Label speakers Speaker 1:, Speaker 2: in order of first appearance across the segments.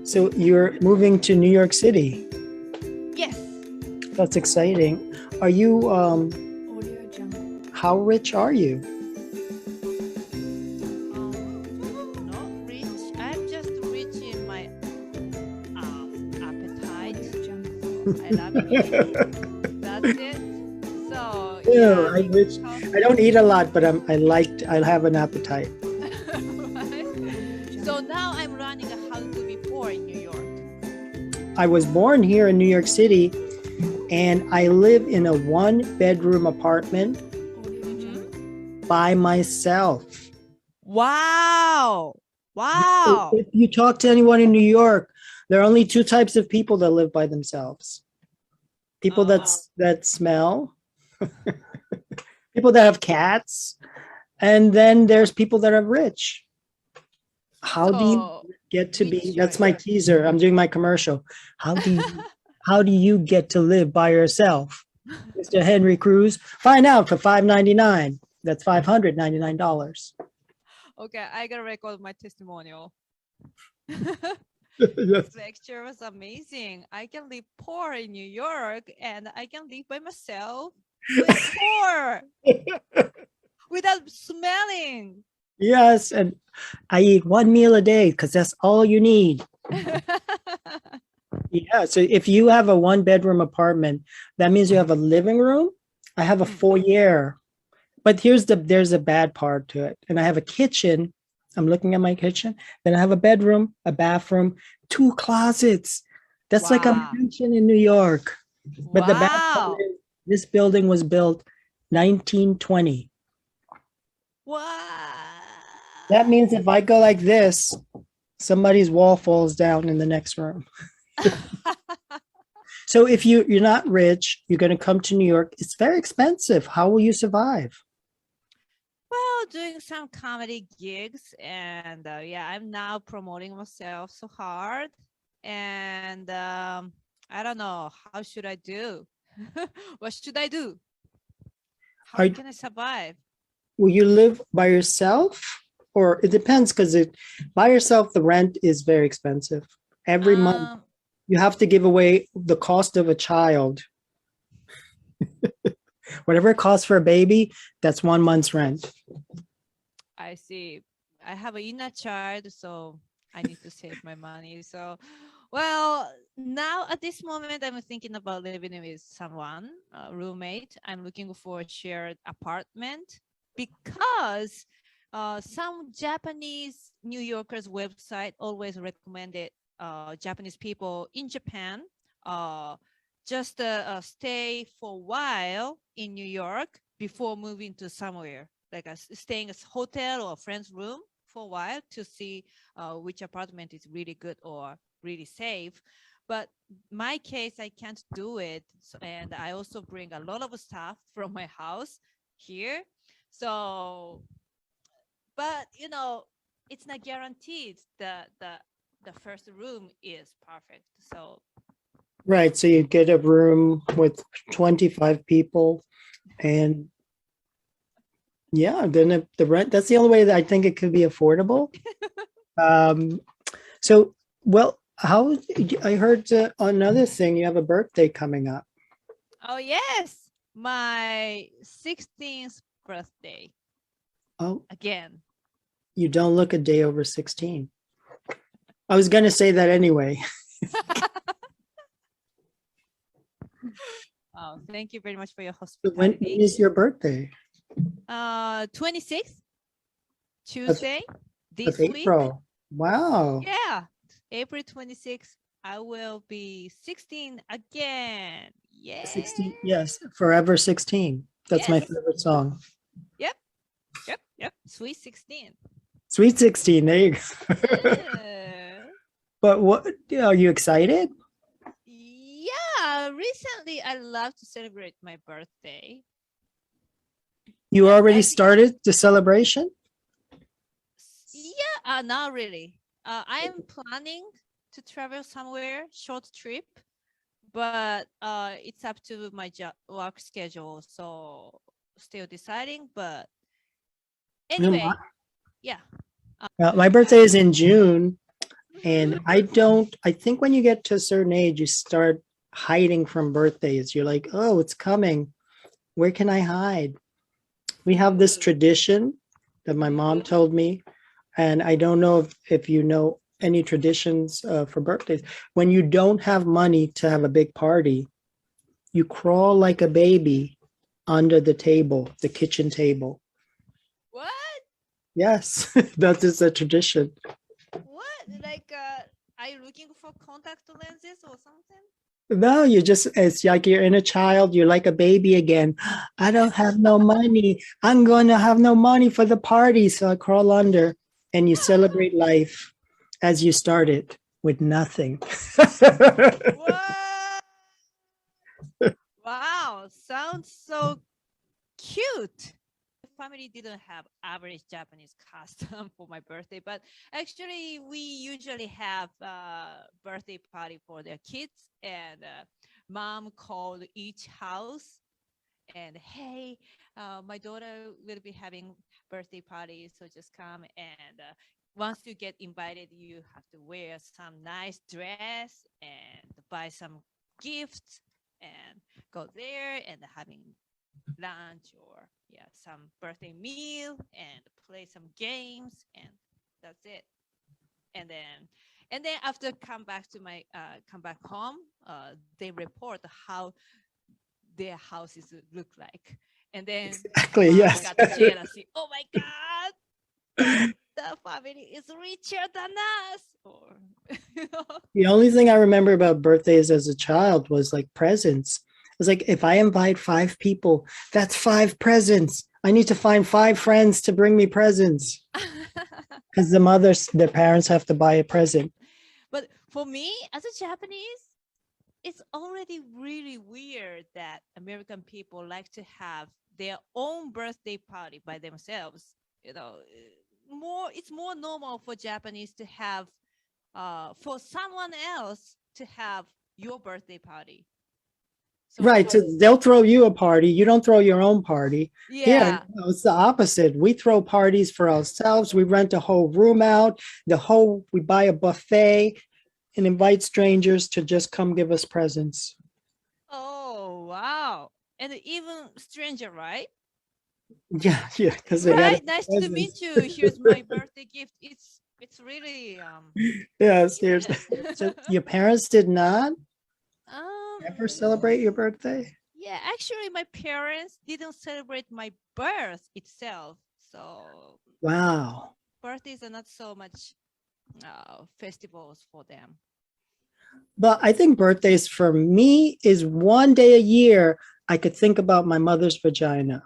Speaker 1: So you're moving to New York City.
Speaker 2: Yes.
Speaker 1: That's exciting. Are you,
Speaker 2: Audio Jungle.
Speaker 1: how rich are you?
Speaker 2: Not rich. I'm just rich in my appetite. Audio Jungle. I love eating. That's it. So
Speaker 1: Yeah,
Speaker 2: yeah.
Speaker 1: I'm rich. I don't eat a lot, but I have an appetite.
Speaker 2: Right? So now I'm running a how to be poor in New York.
Speaker 1: I was born here in New York City, and I live in a one-bedroom apartment by myself.
Speaker 2: Wow. Wow.
Speaker 1: If you talk to anyone in New York, there are only two types of people that live by themselves. People that smell, people that have cats, and then there's people that are rich. How do you get to be, that's my teaser, I'm doing my commercial. How do you get to live by yourself? Mr. Henry Cruz, find out for $5.99. That's $599.
Speaker 2: Okay, I gotta record my testimonial.
Speaker 1: Yes.
Speaker 2: This lecture was amazing. I can live poor in New York and I can live by myself with poor without smelling.
Speaker 1: Yes, and I eat one meal a day because that's all you need. Yeah, so if you have a one-bedroom apartment, that means you have a living room. I have a foyer, but there's a bad part to it. And I have a kitchen. I'm looking at my kitchen. Then I have a bedroom, a bathroom, two closets. That's like a mansion in New York. But the bad part is this building was built 1920.
Speaker 2: Wow.
Speaker 1: That means if I go like this, somebody's wall falls down in the next room. So if you're not rich, you're going to come to New York. It's very expensive. How will you survive?
Speaker 2: Well, doing some comedy gigs, and yeah, I'm now promoting myself so hard, and I don't know, how should I do? What should I do? How can I survive?
Speaker 1: Will you live by yourself? Or it depends, because by yourself, the rent is very expensive. Every month, you have to give away the cost of a child. Whatever it costs for a baby, that's 1 month's rent.
Speaker 2: I see. I have an inner child, so I need to save my money. So, well, now at this moment, I'm thinking about living with someone, a roommate. I'm looking for a shared apartment because some Japanese New Yorkers website always recommended Japanese people in Japan just stay for a while in New York before moving to somewhere, like staying at a hotel or a friend's room for a while to see which apartment is really good or really safe. But my case, I can't do it. So, and I also bring a lot of stuff from my house here. So, but you know, it's not guaranteed that the first room is perfect. So
Speaker 1: Right. So you get a room with 25 people, and yeah, then if the rent, that's the only way that I think it could be affordable. So, well, how, I heard another thing, you have a birthday coming up.
Speaker 2: oh yes, my 16th birthday.
Speaker 1: Oh,
Speaker 2: Again.
Speaker 1: you don't look a day over 16. I was going to say that anyway.
Speaker 2: Oh, thank you very much for your
Speaker 1: When
Speaker 2: hospitality.
Speaker 1: is your birthday?
Speaker 2: 26th, Tuesday, this
Speaker 1: Of
Speaker 2: week.
Speaker 1: April. Wow.
Speaker 2: Yeah, April 26th, I will be 16 again. Yeah.
Speaker 1: 16, yes, Forever 16. That's my favorite song.
Speaker 2: Yep. Sweet 16.
Speaker 1: Sweet 16, there you go.
Speaker 2: Yeah.
Speaker 1: But what, are you excited?
Speaker 2: Yeah, recently I love to celebrate my birthday.
Speaker 1: You already started the celebration?
Speaker 2: Yeah, not really. I'm planning to travel somewhere, short trip, but it's up to my work schedule, so still deciding. But anyway, yeah.
Speaker 1: My birthday is in June, And I think when you get to a certain age, you start hiding from birthdays. You're like, oh, it's coming. Where can I hide? We have this tradition that my mom told me, and I don't know if you know any traditions for birthdays. When you don't have money to have a big party, you crawl like a baby under the table, the kitchen table.
Speaker 2: What?
Speaker 1: Yes, that is a tradition.
Speaker 2: What? Like, are you looking for contact lenses or something?
Speaker 1: No, it's like you're in a child, you're like a baby again. I don't have no money. I'm going to have no money for the party. So I crawl under and you celebrate life as you started with nothing.
Speaker 2: What? Wow, sounds so cute. Family didn't have average Japanese custom for my birthday, but actually we usually have a birthday party for their kids, and mom called each house and, hey, my daughter will be having birthday party, so just come. And once you get invited, you have to wear some nice dress and buy some gifts and go there and having lunch or some birthday meal and play some games, and that's it. And then after come back home, they report how their houses look like, and then
Speaker 1: Exactly,
Speaker 2: mom
Speaker 1: yes.
Speaker 2: got jealousy. Oh my god, the family is richer than us. Or
Speaker 1: The only thing I remember about birthdays as a child was like presents. It's like if I invite 5 people, that's 5 presents. I need to find 5 friends to bring me presents because the parents have to buy a present.
Speaker 2: But for me, as a Japanese, it's already really weird that American people like to have their own birthday party by themselves. It's more normal for Japanese to have for someone else to have your birthday party. So
Speaker 1: Right. So they'll throw you a party. You don't throw your own party.
Speaker 2: yeah.
Speaker 1: No, it's the opposite. We throw parties for ourselves. We rent a whole room out, we buy a buffet and invite strangers to just come give us presents.
Speaker 2: Oh, wow. And even stranger, right?
Speaker 1: Yeah. Because
Speaker 2: Right. Nice to meet you. Here's my birthday gift. It's really
Speaker 1: Yes. So your parents did not ever
Speaker 2: um
Speaker 1: celebrate your birthday?
Speaker 2: yeah, actually my parents didn't celebrate my birth itself. So
Speaker 1: Wow.
Speaker 2: birthdays are not so much festivals for them.
Speaker 1: But I think birthdays for me is one day a year I could think about my mother's vagina.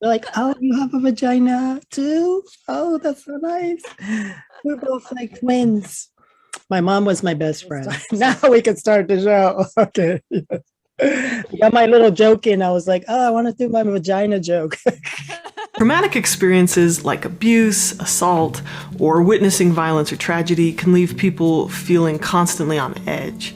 Speaker 1: They're like, oh, you have a vagina too? Oh, that's so nice. We're both like twins. My mom was my best friend. Now we can start the show. Okay. I got my little joke in. I was like, oh, I want to do my vagina joke.
Speaker 3: Traumatic experiences like abuse, assault, or witnessing violence or tragedy can leave people feeling constantly on edge.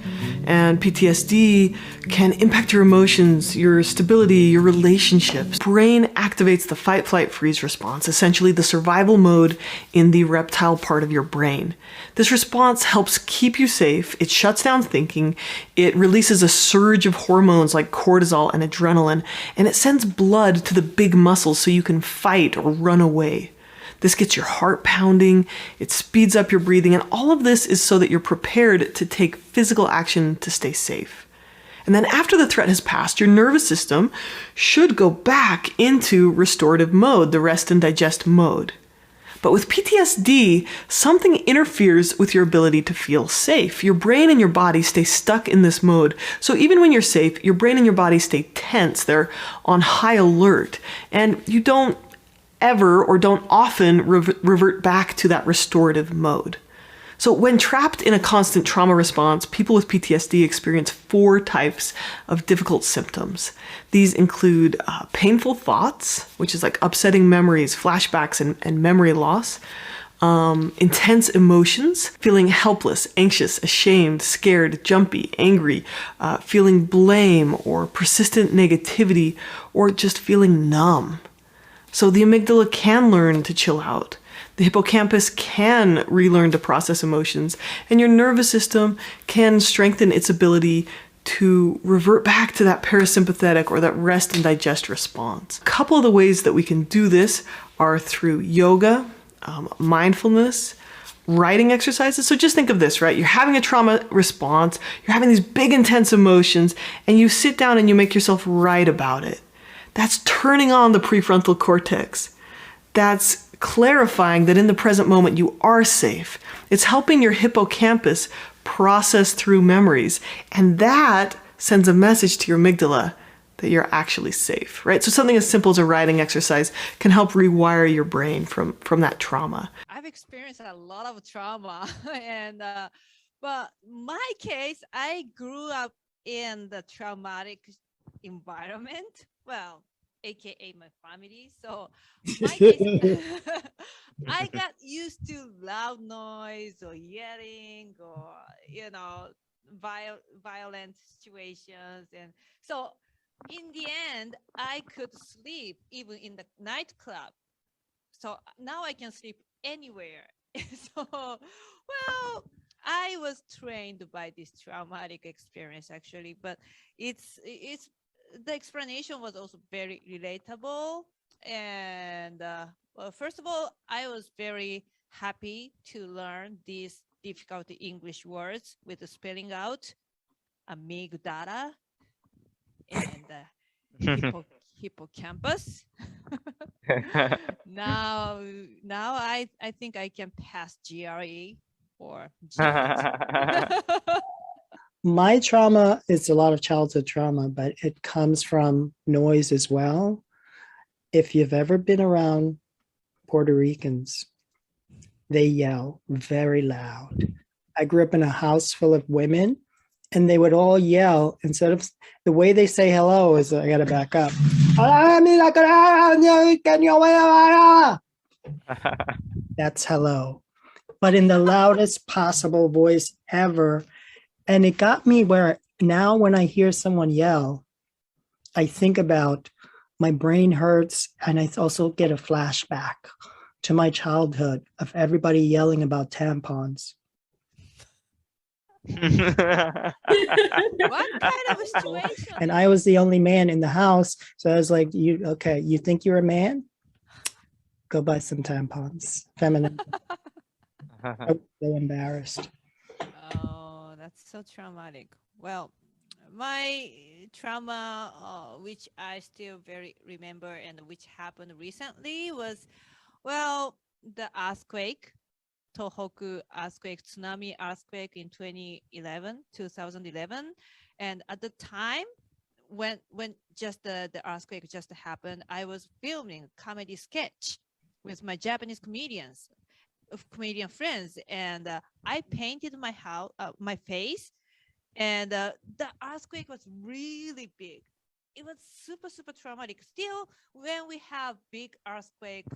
Speaker 3: And PTSD can impact your emotions, your stability, your relationships. Brain activates the fight, flight, freeze response, essentially the survival mode in the reptile part of your brain. This response helps keep you safe. It shuts down thinking. It releases a surge of hormones like cortisol and adrenaline, and it sends blood to the big muscles so you can fight or run away. This gets your heart pounding, it speeds up your breathing, and all of this is so that you're prepared to take physical action to stay safe. And then after the threat has passed, your nervous system should go back into restorative mode, the rest and digest mode. But with PTSD, something interferes with your ability to feel safe. Your brain and your body stay stuck in this mode. So even when you're safe, your brain and your body stay tense. They're on high alert. And you don't ever or don't often revert back to that restorative mode. So when trapped in a constant trauma response, people with PTSD experience 4 types of difficult symptoms. These include painful thoughts, which is like upsetting memories, flashbacks, and memory loss. Intense emotions, feeling helpless, anxious, ashamed, scared, jumpy, angry, feeling blame or persistent negativity, or just feeling numb. So the amygdala can learn to chill out. The hippocampus can relearn to process emotions, and your nervous system can strengthen its ability to revert back to that parasympathetic or that rest and digest response. A couple of the ways that we can do this are through yoga, mindfulness, writing exercises. So just think of this, right? You're having a trauma response, you're having these big intense emotions, and you sit down and you make yourself write about it. That's turning on the prefrontal cortex. That's clarifying that in the present moment you are safe. It's helping your hippocampus process through memories, and that sends a message to your amygdala that you're actually safe, right? So something as simple as a writing exercise can help rewire your brain from that trauma.
Speaker 2: I've experienced a lot of trauma, and but my case, I grew up in the traumatic environment. Well, aka my family. So my case, I got used to loud noise or yelling or violent situations, and so in the end, I could sleep even in the nightclub. So now I can sleep anywhere. So, well, I was trained by this traumatic experience actually, but it's the explanation was also very relatable. And well, first of all, I was very happy to learn these difficult English words with the spelling out, amygdala and hippocampus. now I think I can pass GRE or GMAT.
Speaker 1: My trauma is a lot of childhood trauma, but it comes from noise as well. If you've ever been around Puerto Ricans, they yell very loud. I grew up in a house full of women, and they would all yell. Instead of the way they say hello is, I got to back up. That's hello, but in the loudest possible voice ever. And it got me where now when I hear someone yell, I think about my brain hurts, and I also get a flashback to my childhood of everybody yelling about tampons.
Speaker 2: What kind of a situation?
Speaker 1: And I was the only man in the house. So I was like, you think you're a man? Go buy some tampons. Feminine. I was so embarrassed.
Speaker 2: Oh, that's so traumatic. Well, my trauma, which I still very remember and which happened recently was, well, the earthquake, Tohoku earthquake, tsunami earthquake in 2011. And at the time, when just the earthquake just happened, I was filming a comedy sketch with my Japanese comedian friends, and I painted my house, my face, and the earthquake was really big. It was super traumatic. Still, when we have big earthquake,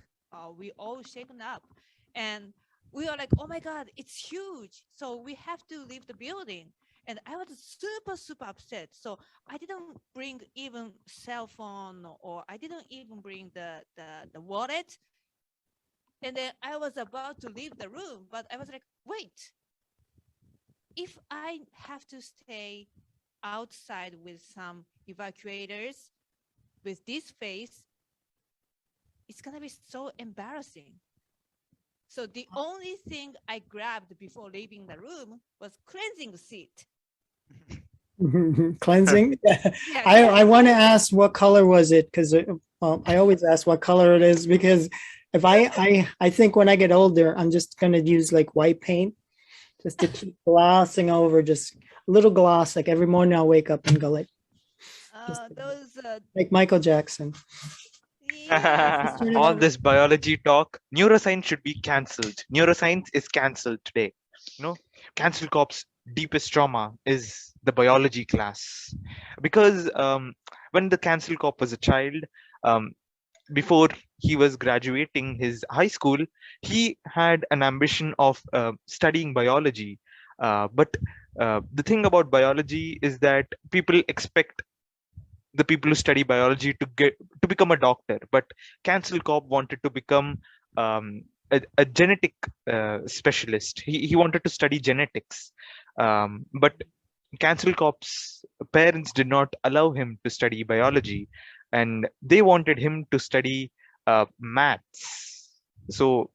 Speaker 2: we all shaken up, and we are like, oh my God, it's huge. So we have to leave the building. And I was super upset. So I didn't bring even cell phone, or I didn't even bring the wallet. And then I was about to leave the room, but I was like, wait, if I have to stay outside with some evacuators with this face, it's going to be so embarrassing. So the only thing I grabbed before leaving the room was cleansing sheet.
Speaker 1: Cleansing?
Speaker 2: Yeah,
Speaker 1: I want to ask what color was it? Because I always ask what color it is, because if I think when I get older, I'm just going to use like white paint just to keep glossing over, just a little gloss. Like every morning I'll wake up and go like Michael Jackson.
Speaker 2: Yeah.
Speaker 4: All this biology talk, neuroscience should be cancelled. Neuroscience is cancelled today. Cancel Corp's deepest trauma is the biology class, because when the Cancel Corp was a child, before he was graduating his high school, he had an ambition of studying biology. But the thing about biology is that people expect the people who study biology to become a doctor, but Cancel Corp wanted to become a genetic specialist. He wanted to study genetics, but Cancel Corp's parents did not allow him to study biology, and they wanted him to study maths. So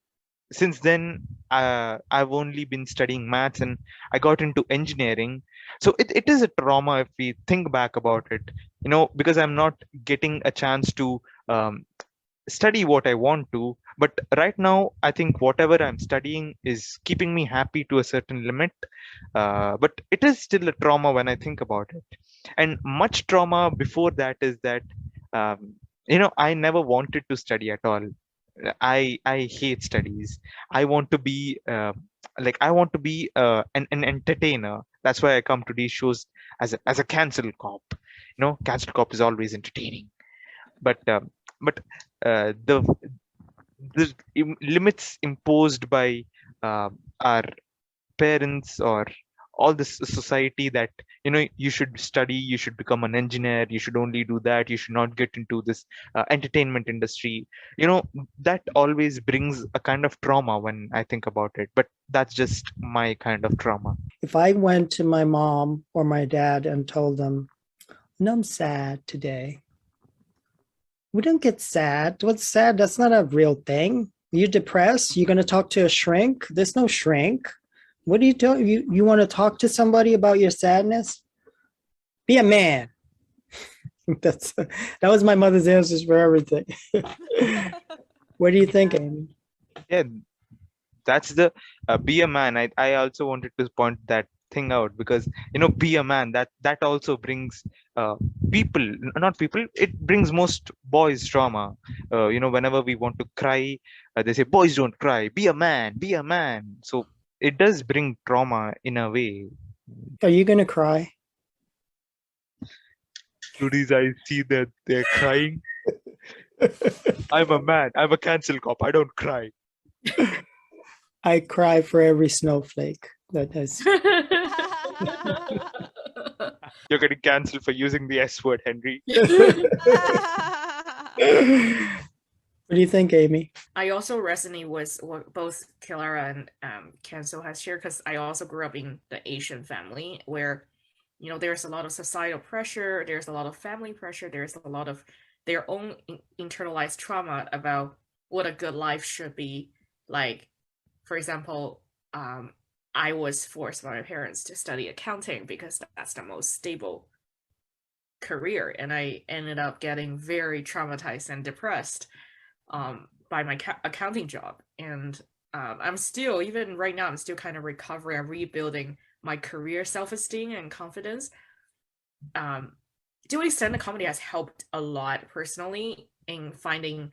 Speaker 4: since then, I've only been studying maths, and I got into engineering. So it is a trauma if we think back about it, because I'm not getting a chance to study what I want to. But right now, I think whatever I'm studying is keeping me happy to a certain limit. But it is still a trauma when I think about it. And much trauma before that is that, I never wanted to study at all. I hate studies. I want to be an entertainer. That's why I come to these shows as a cancel cop. Cancel cop is always entertaining. But the limits imposed by our parents or all this society, that you should study, you should become an engineer, you should only do that, you should not get into this entertainment industry, that always brings a kind of trauma when I think about it. But that's just my kind of trauma.
Speaker 1: If I went to my mom or my dad and told them, "No, I'm sad today," we don't get sad. What's sad? That's not a real thing. You're depressed. You're going to talk to a shrink. There's no shrink. What do you do? You want to talk to somebody about your sadness? Be a man. That was my mother's answers for everything. What do you think, Amy?
Speaker 4: Yeah, that's the be a man. I also wanted to point that thing out, because be a man, that also brings not people, it brings most boys trauma. Whenever we want to cry, they say, boys don't cry, be a man, be a man. So it does bring trauma in a way.
Speaker 1: Are you going to cry?
Speaker 4: Today's I see that they're crying. I'm a man, I'm a cancel cop, I don't cry.
Speaker 1: I cry for every snowflake that has.
Speaker 4: You're getting cancelled for using the S word, Henry.
Speaker 1: What do you think, Amy?
Speaker 5: I also resonate with what both Kilara and Kenzo has shared, because I also grew up in the Asian family where, there's a lot of societal pressure, there's a lot of family pressure, there's a lot of their own internalized trauma about what a good life should be. Like, for example, I was forced by my parents to study accounting because that's the most stable career, and I ended up getting very traumatized and depressed by my accounting job. And I'm still, even right now, I'm still kind of recovering and rebuilding my career self-esteem and confidence. Doing stand-up comedy has helped a lot personally in finding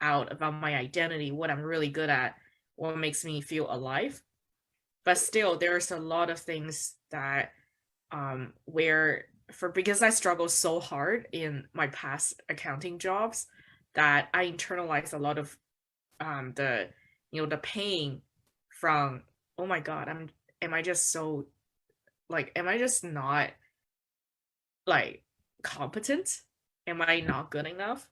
Speaker 5: out about my identity, what I'm really good at, what makes me feel alive. But still, there's a lot of things that because I struggled so hard in my past accounting jobs, that I internalized a lot of the pain from, oh my God, am I just not competent? Am I not good enough?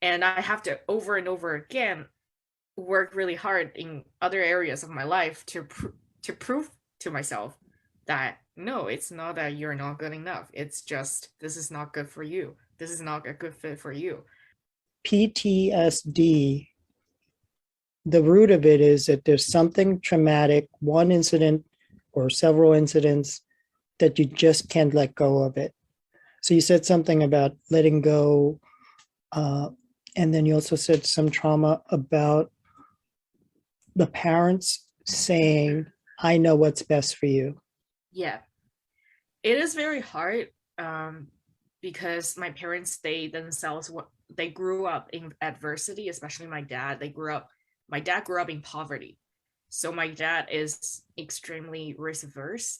Speaker 5: And I have to over and over again work really hard in other areas of my life to prove to myself that no, it's not that you're not good enough. It's just, this is not good for you. This is not a good fit for you.
Speaker 1: PTSD, the root of it is that there's something traumatic, one incident or several incidents, that you just can't let go of it. So you said something about letting go, and then you also said some trauma about the parents saying, I know what's best for you.
Speaker 5: Yeah. It is very hard because my parents, they grew up in adversity, especially my dad. My dad grew up in poverty. So my dad is extremely risk averse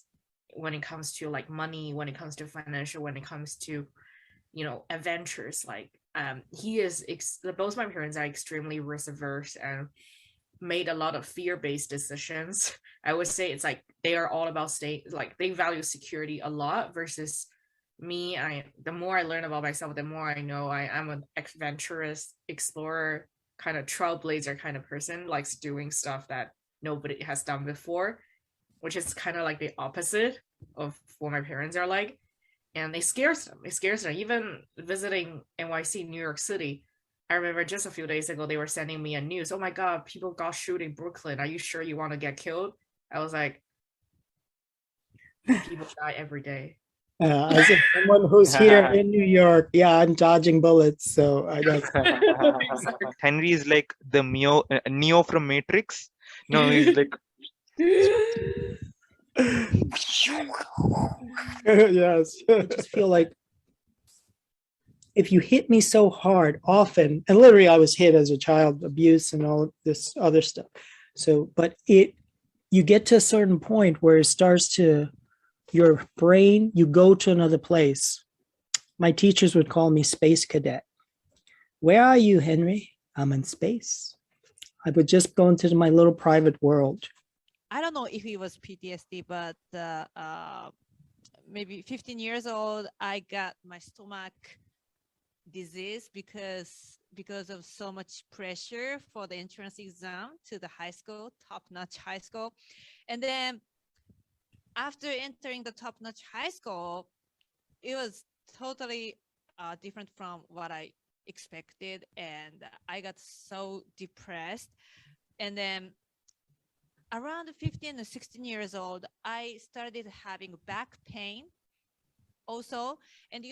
Speaker 5: when it comes to money, when it comes to financial, when it comes to, adventures. Both my parents are extremely risk averse and made a lot of fear-based decisions. I would say it's they are all about they value security a lot versus me. The more I learn about myself, the more I know I'm an adventurous explorer. kind of trailblazer kind of person, likes doing stuff that nobody has done before, which is kind of like the opposite of what my parents are like. And it scares them. It scares them. Even visiting NYC, New York City, I remember just a few days ago, they were sending me a news. Oh my God, people got shot in Brooklyn. Are you sure you want to get killed? I was like, people die every day.
Speaker 1: As if someone who's here in New York, yeah, I'm dodging bullets. So I guess
Speaker 4: Henry is like the Neo from Matrix. No, he's like
Speaker 1: yes. I just feel like if you hit me so hard often, and literally I was hit as a child, abuse and all this other stuff. So, but you get to a certain point where it starts to, your brain, you go to another place. My teachers would call me space cadet. Where are you, Henry? I'm in space. I would just go into my little private world.
Speaker 2: I don't know if it was PTSD, but maybe 15 years old, I got my stomach disease because of so much pressure for the entrance exam to the high school, top-notch high school. And then after entering the top-notch high school, it was totally different from what I expected, and I got so depressed. And then around 15 or 16 years old, I started having back pain also. And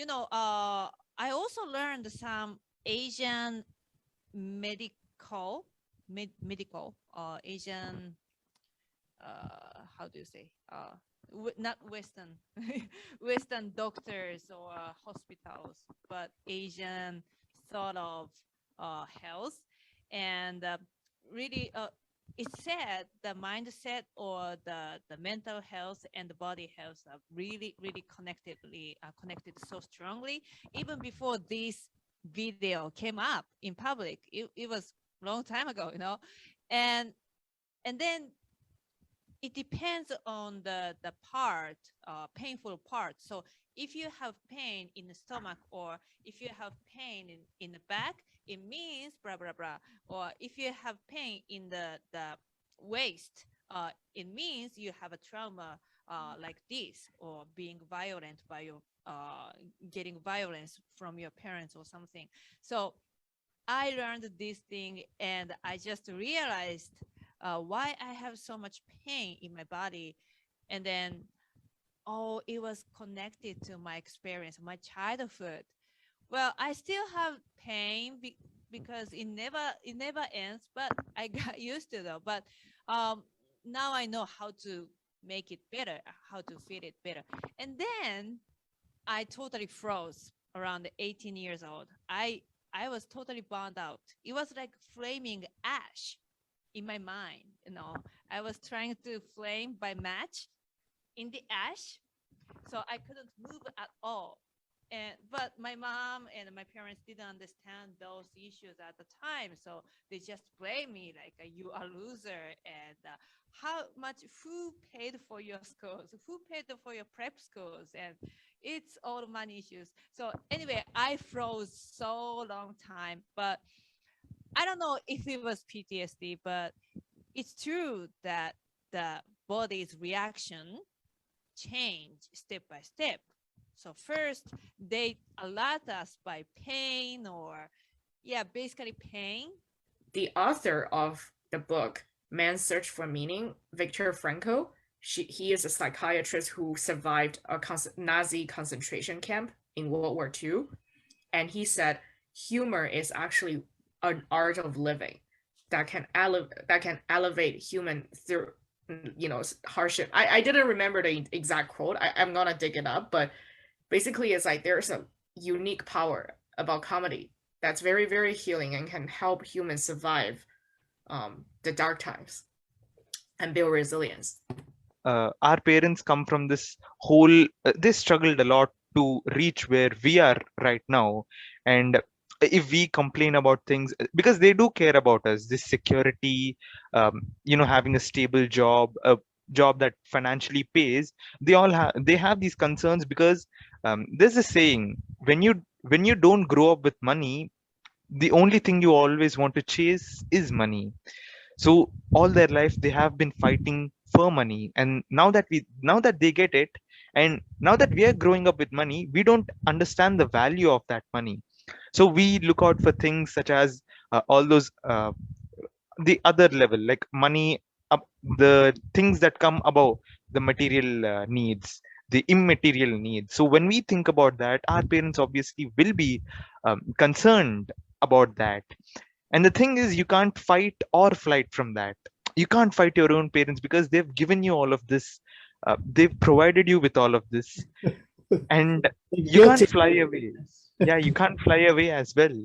Speaker 2: I also learned some Asian medical Asian how do you say not Western Western doctors or hospitals, but Asian sort of health. And really it said the mindset or the mental health and the body health are really connected so strongly. Even before this video came up in public, it was a long time ago, and then it depends on the part, painful part. So if you have pain in the stomach, or if you have pain in the back, it means blah, blah, blah. Or if you have pain in the waist, it means you have a trauma like this, or being violent by your, getting violence from your parents or something. So I learned this thing, and I just realized why I have so much pain in my body. And then, it was connected to my experience, my childhood. Well, I still have pain because it never ends, but I got used to it. But now I know how to make it better, how to feel it better. And then I totally froze around 18 years old. I was totally burned out. It was like flaming ash in my mind. I was trying to flame by match in the ash, so I couldn't move at all. But my mom and my parents didn't understand those issues at the time, so they just blame me like, you are a loser, and who paid for your schools, who paid for your prep schools, and it's all money issues. So anyway, I froze so long time, but I don't know if it was PTSD, but it's true that the body's reaction change step by step. So first, they alert us by pain, or basically pain.
Speaker 5: The author of the book, Man's Search for Meaning, Viktor Frankl, he is a psychiatrist who survived a Nazi concentration camp in World War II. And he said, humor is actually an art of living that can elevate human through hardship. I didn't remember the exact quote. I'm gonna dig it up, but basically it's like there's a unique power about comedy that's very, very healing and can help humans survive the dark times and build resilience.
Speaker 4: Our parents come from this whole they struggled a lot to reach where we are right now. And if we complain about things, because they do care about us, this security, having a stable job, a job that financially pays, they have these concerns, because there's a saying, when you don't grow up with money, the only thing you always want to chase is money. So all their life they have been fighting for money, and now that they get it, and now that we are growing up with money, we don't understand the value of that money. So we look out for things such as all those the other level, like money, up the things that come above the material needs, the immaterial needs. So when we think about that, our parents obviously will be concerned about that. And the thing is, you can't fight or flight from that. You can't fight your own parents because they've given you all of this. They've provided you with all of this, and you
Speaker 1: Guilty.
Speaker 4: can't fly away. Yeah, you can't fly away as well.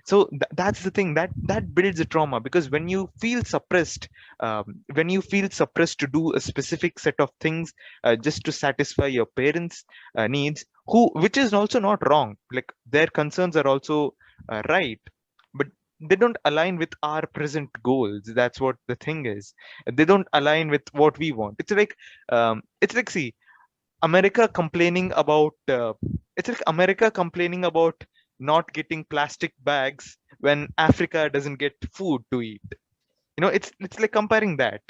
Speaker 4: So that's the thing that builds a trauma, because when you feel suppressed to do a specific set of things just to satisfy your parents' needs, which is also not wrong. Like their concerns are also right, but they don't align with our present goals. That's what the thing is. They don't align with what we want. It's like, see, America complaining about it's like America complaining about not getting plastic bags when Africa doesn't get food to eat. It's like comparing that.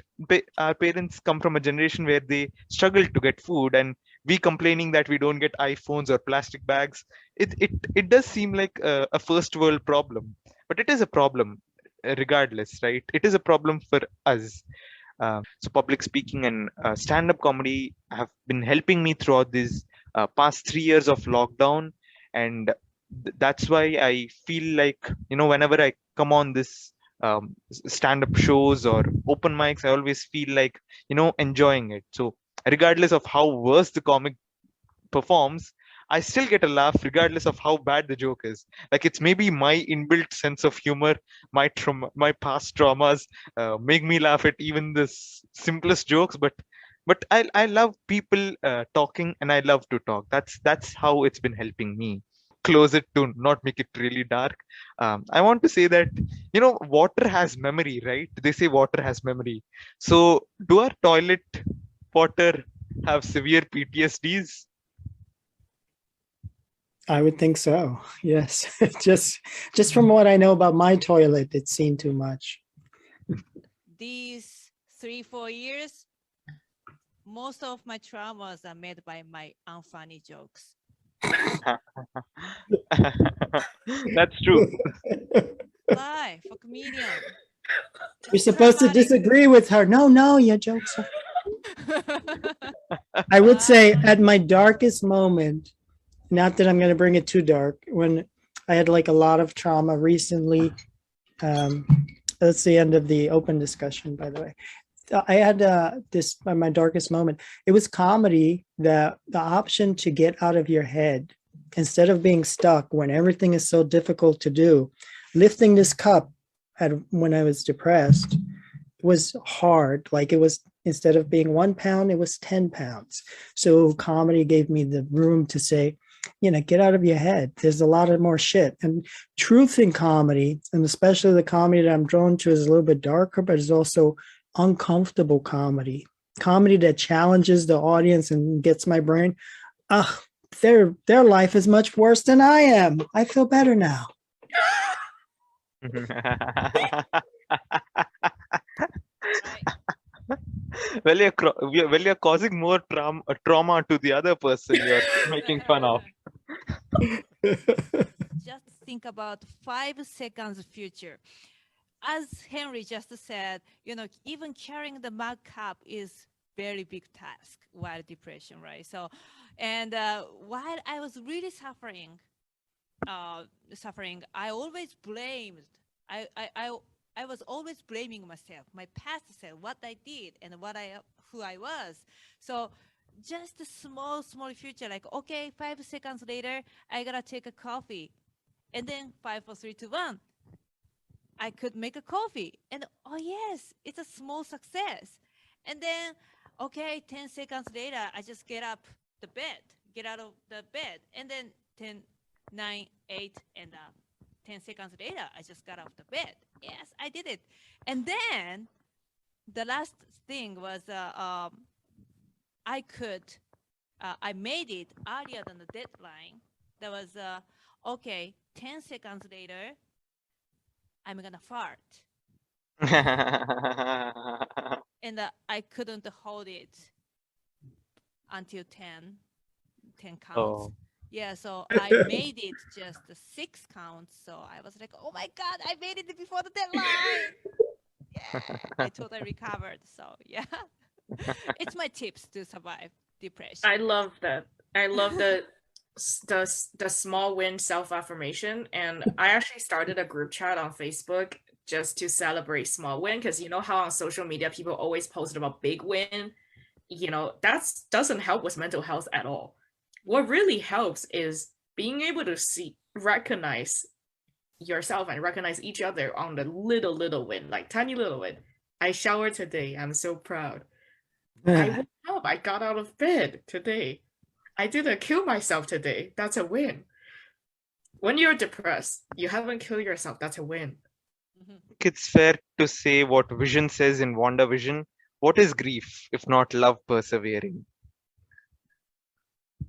Speaker 4: Our parents come from a generation where they struggle to get food, and we complaining that we don't get iPhones or plastic bags. It does seem like a first world problem, but it is a problem regardless, right? It is a problem for us. So public speaking and stand-up comedy have been helping me throughout these past 3 years of lockdown, and that's why I feel like, whenever I come on this stand-up shows or open mics, I always feel like, enjoying it. So regardless of how worse the comic performs, I still get a laugh regardless of how bad the joke is. Like, it's maybe my inbuilt sense of humor, my past traumas make me laugh at even the simplest jokes. But I love people talking, and I love to talk. That's how it's been helping me. Close it to not make it really dark. I want to say that, water has memory, right? They say water has memory. So do our toilet water have severe PTSDs?
Speaker 1: I would think so. Yes. Just from what I know about my toilet, it's seen too much.
Speaker 2: These 3-4 years, most of my traumas are made by my unfunny jokes.
Speaker 4: That's true.
Speaker 2: Why? For comedian.
Speaker 1: You're supposed to disagree with her. No, your jokes are. I would say at my darkest moment, not that I'm going to bring it too dark, when I had like a lot of trauma recently. That's the end of the open discussion, by the way. I had this my darkest moment. It was comedy, the option to get out of your head instead of being stuck when everything is so difficult to do. Lifting this cup when I was depressed was hard. Like, it was, instead of being 1 pound, it was 10 pounds. So comedy gave me the room to say, get out of your head. There's a lot of more shit. And truth in comedy, and especially the comedy that I'm drawn to, is a little bit darker, but it's also uncomfortable comedy that challenges the audience and gets my brain. Their life is much worse than I am. I feel better now.
Speaker 4: Well, you're causing more trauma to the other person you're making fun of.
Speaker 2: Just think about 5 seconds future. As Henry just said, even carrying the mug cup is very big task while depression, right? So, and while I was really suffering, I always blamed. I was always blaming myself, my past self, what I did, and who I was. So just a small future, like, okay, 5 seconds later, I gotta take a coffee, and then 5, 4, 3, 2, 1. I could make a coffee, and oh yes, it's a small success. And then, okay, 10 seconds later, I just get out of the bed, and then 10, 9, 8, and 10 seconds later, I just got off the bed. Yes, I did it. And then the last thing was I made it earlier than the deadline. That was, okay, 10 seconds later, I'm gonna fart. And I couldn't hold it until 10 counts.
Speaker 4: Oh.
Speaker 2: Yeah, so I made it just the 6 counts. So I was like, oh my God, I made it before the deadline. Yeah, I totally recovered. So yeah, it's my tips to survive depression.
Speaker 5: I love that. I love the small win self-affirmation. And I actually started a group chat on Facebook just to celebrate small win, because you know how on social media people always post about big win. You know, that doesn't help with mental health at all. What really helps is being able to recognize yourself and recognize each other on the little win, like tiny little win. I showered today. I'm so proud. I woke up. I got out of bed today. I didn't kill myself today. That's a win. When you're depressed, you haven't killed yourself. That's a win.
Speaker 4: It's fair to say what Vision says in WandaVision. What is grief if not love persevering?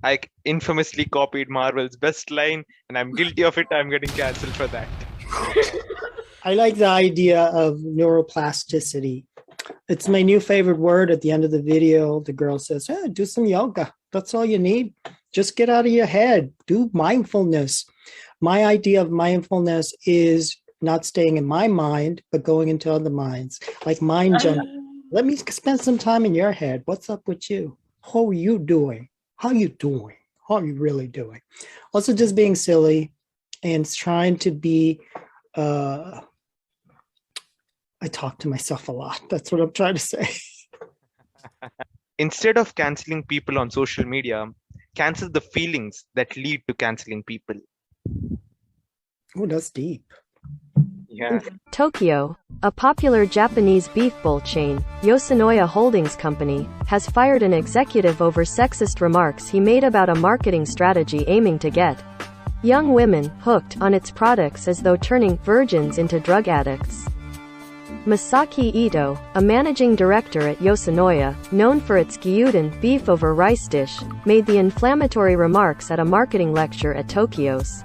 Speaker 4: I infamously copied Marvel's best line, and I'm guilty of it. I'm getting cancelled for that.
Speaker 1: I like the idea of neuroplasticity. It's my new favorite word. At the end of the video, the girl says, do some yoga. That's all you need. Just get out of your head. Do mindfulness. My idea of mindfulness is not staying in my mind, but going into other minds, like mind jump. Let me spend some time in your head. What's up with you? How are you doing? How are you doing? How are you really doing? Also just being silly and trying to be, I talk to myself a lot. That's what I'm trying to say.
Speaker 4: Instead of canceling people on social media, cancel the feelings that lead to canceling people.
Speaker 1: Oh, that's deep.
Speaker 4: Yeah.
Speaker 6: Tokyo, a popular Japanese beef bowl chain, Yoshinoya Holdings Company, has fired an executive over sexist remarks he made about a marketing strategy aiming to get young women hooked on its products as though turning virgins into drug addicts. Masaki Ito, a managing director at Yoshinoya, known for its gyudon beef over rice dish, made the inflammatory remarks at a marketing lecture at Tokyo's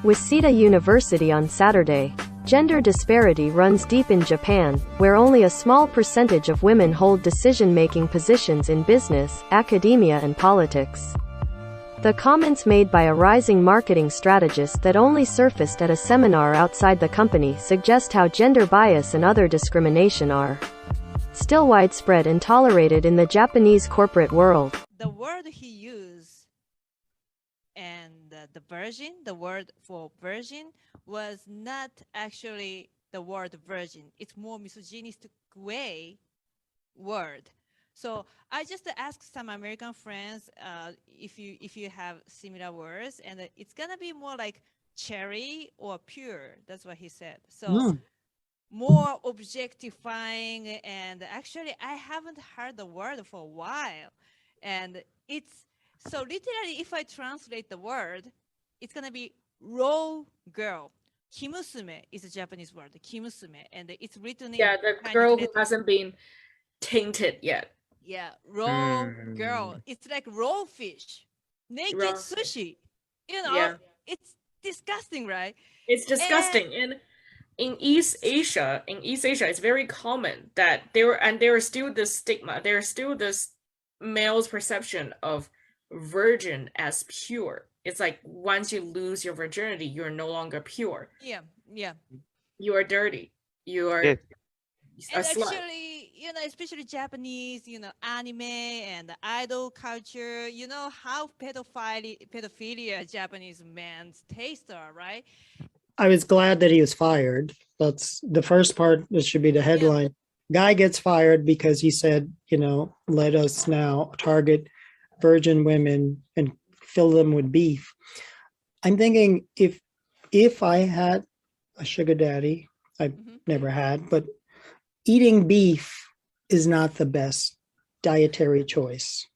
Speaker 6: Waseda University on Saturday. Gender disparity runs deep in Japan, where only a small percentage of women hold decision-making positions in business, academia and politics. The comments made by a rising marketing strategist that only surfaced at a seminar outside the company suggest how gender bias and other discrimination are still widespread and tolerated in the Japanese corporate world.
Speaker 2: The word he used and the word for virgin was not actually the word virgin. It's more misogynistic way word. So I just asked some American friends if you have similar words, and it's gonna be more like cherry or pure. That's what he said. So more objectifying, and actually I haven't heard the word for a while, and it's so literally if I translate the word, it's gonna be raw girl. Kimusume is a Japanese word, kimusume, and it's written in
Speaker 5: the girl who hasn't been tainted yet.
Speaker 2: Yeah, raw girl. It's like raw fish, naked sushi. You know, it's disgusting, right?
Speaker 5: It's disgusting. And in East Asia, it's very common that there is still this stigma. There is still this male's perception of virgin as pure. It's like once you lose your virginity, you're no longer pure.
Speaker 2: Yeah.
Speaker 5: You are dirty. You are
Speaker 2: and actually, especially Japanese, anime and idol culture, how pedophilia Japanese men's taste are, right?
Speaker 1: I was glad that he was fired. That's the first part. That should be the headline. Guy gets fired because he said, let us now target virgin women and fill them with beef. I'm thinking if I had a sugar daddy, I've never had, but eating beef is not the best dietary choice.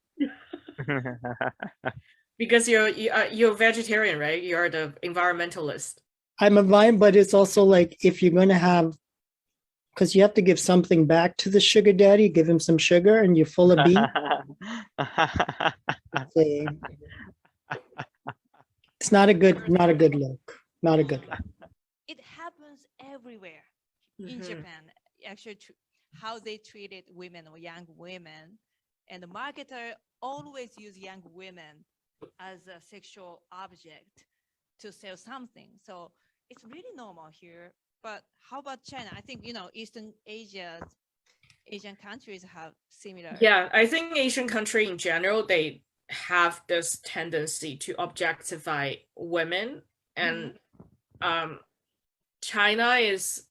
Speaker 5: Because you're vegetarian, right? You're the environmentalist.
Speaker 1: I'm a vine, but it's also like if you're going to have, because you have to give something back to the sugar daddy, give him some sugar, and you're full of beef. It's not a good look. Not a good look.
Speaker 2: It happens everywhere. in
Speaker 5: Mhm.
Speaker 2: Japan, actually how they treated women or young women, and the marketer always use young women as a sexual object to sell something. So it's really normal here. But how about China? I think Eastern Asian countries have similar.
Speaker 5: Yeah, I think Asian country in general, they have this tendency to objectify women, and China is,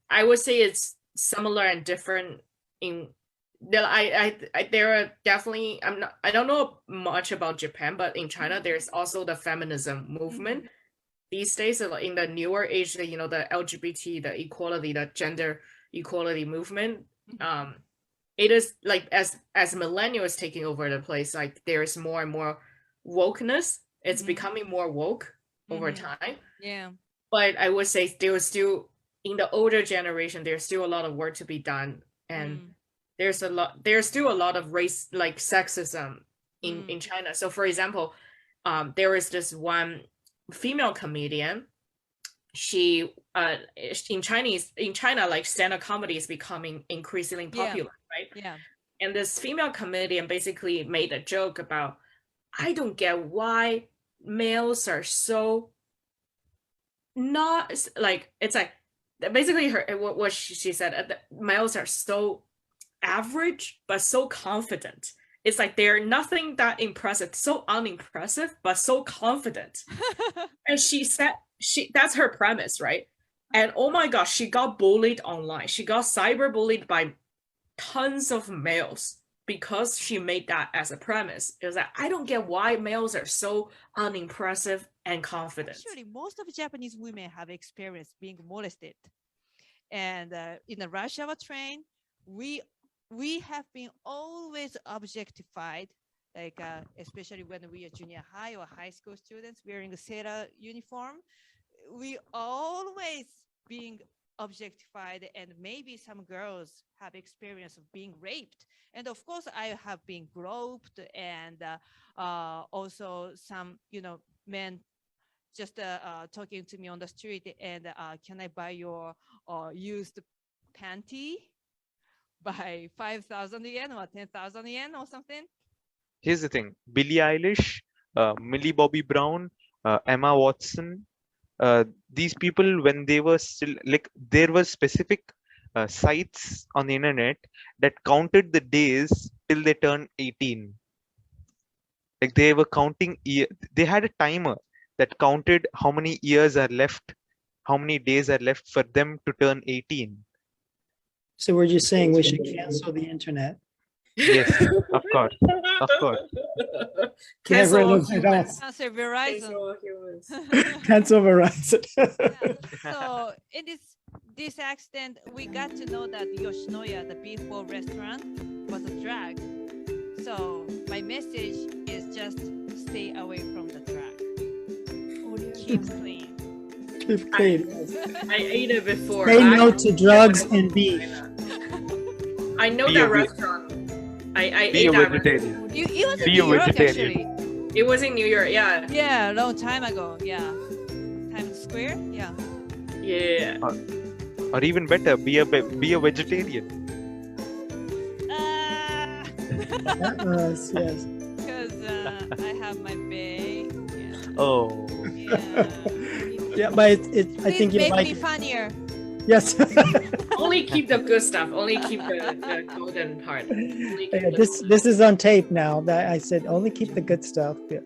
Speaker 5: I would say it's similar and different in there. There are definitely, I don't know much about Japan, but in China there's also the feminism movement these days. In the newer age, the LGBT, the equality, the gender equality movement. It is like as millennials taking over the place, like there's more and more wokeness. It's becoming more woke over time.
Speaker 2: Yeah.
Speaker 5: But I would say there was still, in the older generation, there's still a lot of work to be done, and there's still a lot of race, like sexism in China. So for example, there is this one female comedian. She in China, like stand-up comedy is becoming increasingly popular, right?
Speaker 2: Yeah.
Speaker 5: And this female comedian basically made a joke about, I don't get why males are so not like, it's like basically what she said, males are so average but so confident. It's like they're nothing that impressive, so unimpressive but so confident. And she said, that's her premise, right? And oh my gosh, she got bullied online. She got cyber bullied by tons of males because she made that as a premise. It was like, I don't get why males are so unimpressive and confident.
Speaker 2: Actually, most of Japanese women have experienced being molested. And in the rush hour train, we have been always objectified, like especially when we are junior high or high school students wearing a sailor uniform. We always being objectified, and maybe some girls have experience of being raped. And of course, I have been groped, and also some, men just talking to me on the street, and can I buy your used panty by 5,000 yen or 10,000 yen or something?
Speaker 4: Here's the thing: Billie Eilish, Millie Bobby Brown, Emma Watson. These people, when they were still, like, there were specific sites on the internet that counted the days till they turned 18. Like, they were counting they had a timer that counted how many years are left, how many days are left for them to turn 18.
Speaker 1: So we're just saying we should cancel the internet.
Speaker 4: Yes, of course. Of course.
Speaker 1: Never
Speaker 5: Cancel
Speaker 1: looked it up.
Speaker 2: Answer Verizon.
Speaker 5: Cancel humans.
Speaker 1: Cancel Verizon.
Speaker 2: Yeah. So in this accident, we got to know that Yoshinoya, the beef bowl restaurant, was a drag. So my message is just stay away from the drag. Keep clean.
Speaker 1: Keep clean.
Speaker 5: I ate it before.
Speaker 1: Say no to drugs and beef.
Speaker 5: I know
Speaker 4: Be
Speaker 5: that
Speaker 4: a
Speaker 5: restaurant. I
Speaker 4: Be
Speaker 5: ate
Speaker 4: a
Speaker 5: that
Speaker 4: vegetarian.
Speaker 2: It was in
Speaker 4: Be a
Speaker 2: New York,
Speaker 4: vegetarian.
Speaker 2: actually.
Speaker 5: It was in New York, yeah.
Speaker 2: Yeah, a long time ago. Yeah. Times Square. Yeah.
Speaker 5: Yeah.
Speaker 4: Or even better, be a vegetarian.
Speaker 1: Yes.
Speaker 2: Because I have my bae. Yeah.
Speaker 4: Oh.
Speaker 2: Yeah.
Speaker 1: Yeah, but I
Speaker 2: Please
Speaker 1: think you
Speaker 2: make
Speaker 1: like
Speaker 2: me
Speaker 1: it.
Speaker 2: funnier.
Speaker 1: Yes.
Speaker 5: Only keep the good stuff. Only keep the golden part. Only keep
Speaker 1: Yeah,
Speaker 5: the
Speaker 1: this is on tape now. That I said only keep the good stuff. Yeah.